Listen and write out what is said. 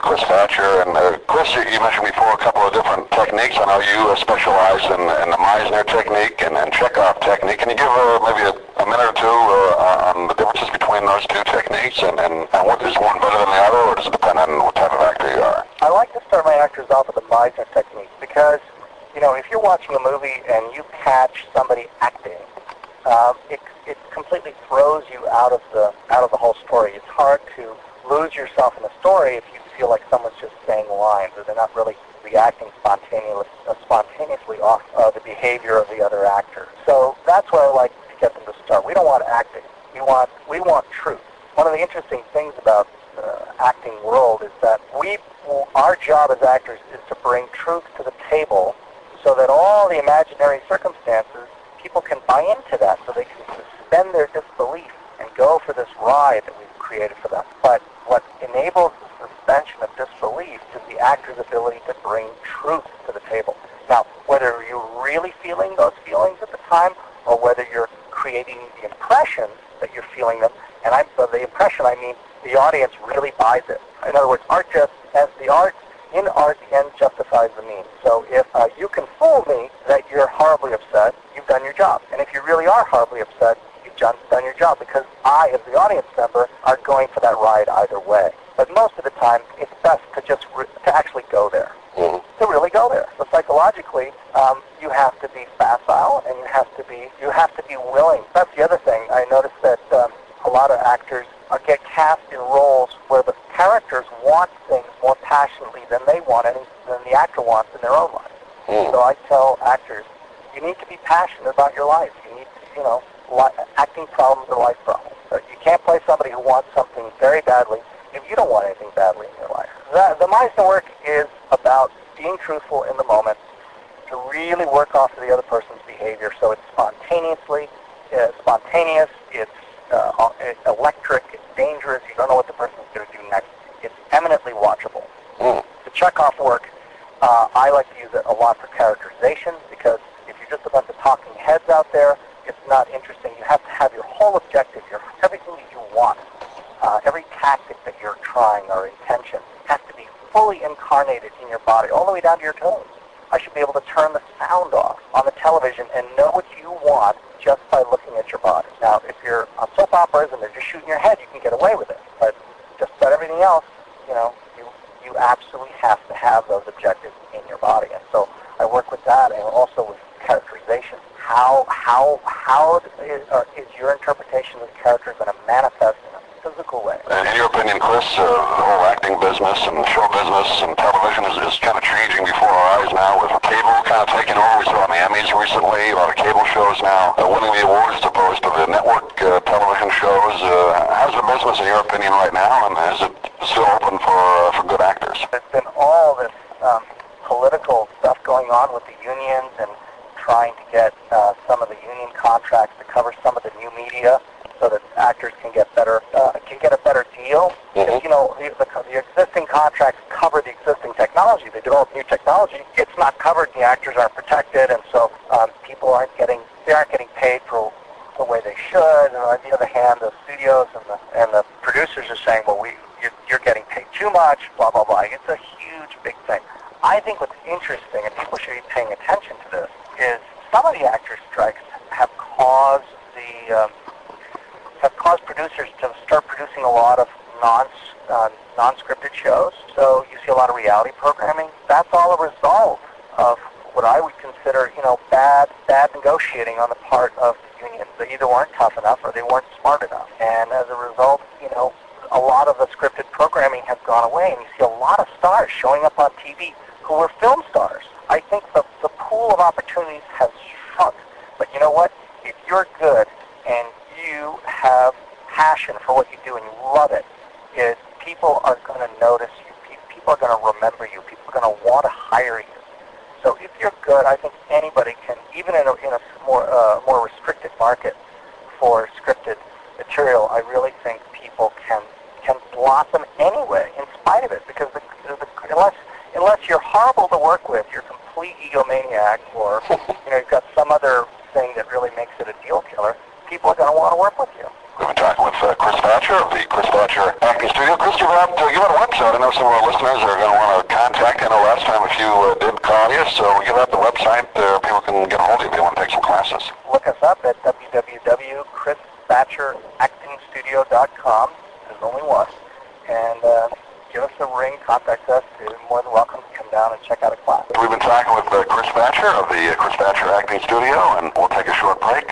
Chris Thatcher. And Chris, you mentioned before a couple of different techniques. I know you specialize in the Meisner technique and Chekhov technique. Can you give maybe a minute or two on the differences between those two techniques and what is one better than the other, or does it depend on what type of actor you are? I like to start my actors off with the Meisner technique because, you know, if you're watching a movie and you catch somebody acting, it completely throws you out of the whole story. It's hard to lose yourself in the story if you feel like someone's just saying lines or they're not really reacting spontaneously off the behavior of the other actor. So that's where I like to get them to start. We don't want acting. We want truth. One of the interesting things about the acting world is that our job as actors is to bring truth to the table so that all the imaginary circumstances, people can buy into that, so they can suspend their disbelief and go for this ride that we've created for them. But what enables the suspension of disbelief is the actor's ability to bring truth to the table. Now, whether you're really feeling those feelings at the time or whether you're creating the impression that you're feeling them, and by the impression I mean the audience really buys it. In other words, in art, the end justifies the means. So if you can fool me that you're horribly upset, you've done your job. And if you really are horribly upset, you've done your job, because I, as the audience member, are going for that ride either way. But most of the time, it's best to just to actually go there, to really go there. So psychologically, you have to be facile, and you have to be willing. That's the other thing. I noticed that a lot of actors get cast in roles where the characters want things more passionately than they want, and than the actor wants in their own life. So I tell actors, you need to be passionate about your life. You need to, acting problems are life problems. So you can't play somebody who wants something very badly if you don't want anything badly in your life. The Meisner work is about being truthful in the moment, to really work off of the other person's behavior, so it's spontaneous, it's electric, it's dangerous, you don't know what the person's going to do next. It's eminently watchable. The Chekhov work, I like to use it a lot for characterization, because if you're just a bunch of talking heads out there, it's not interesting. You have to have your whole objective, everything that you want, every tactic that you're trying or intention has to be fully incarnated in your body, all the way down to your toes. I should be able to turn the sound off on the television and know what you want just by looking at your body. Now, if you're on soap operas and they're just shooting your head, you can get away with it. But just about everything else, you absolutely have to have those objectives in your body. And so I work with that, and also with characterization. How is your interpretation of the character going to manifest in a physical way? And in your opinion, Chris, the whole acting business and show business and television is kind of changing before our eyes now, with cable kind of taking over. We saw on the Emmys recently, a lot of cable shows now winning the awards as opposed to the network television shows. How's the business, in your opinion, right now, and is it still open for good actors? There's been all this political stuff going on with the unions and trying to get some of the union contracts to cover some of the new media, so that actors can get a better deal. Because, the existing contracts cover the existing technology. They develop new technology. It's not covered, and the actors aren't protected, and so people aren't getting paid for the way they should. And on the other hand, the studios and the producers are saying, well, you're getting paid too much, blah blah blah. It's a huge, big thing. I think what's interesting, and people should be paying attention to this, is some of the actors' strikes have caused producers to start producing a lot of non-scripted shows. So you see a lot of reality programming. That's all a result of what I would consider, bad negotiating on the part of the unions. They either weren't tough enough or they weren't smart enough. And as a result, a lot of the scripted programming has gone away, and you see a lot of stars showing up on TV who were film stars. I think the pool of opportunities has shrunk. But you know what? If you're good and you have passion for what you do and you love it, people are going to notice you. People are going to remember you. People are going to want to hire you. So if you're good, I think anybody can, even in a more restricted market for scripted material, I really think people can blossom anyway, in spite of it, because unless you're horrible to work with, you're a complete egomaniac, or you've got some other thing that really makes it a deal killer, people are going to want to work with you. We've been talking with Chris Thatcher of the Chris Thatcher Thatcher Acting Studio. Chris, give out a website. I know some of our listeners are going to want to contact. I know last time a few did call you, so give out the website. People can get a hold of you if they want to take some classes. Look us up at www.christhatcheractingstudio.com. There's only one. And give us a ring, contact us. You're more than welcome to come down and check out a class. We've been talking with Chris Thatcher of the Chris Thatcher Acting Studio, and we'll take a short break.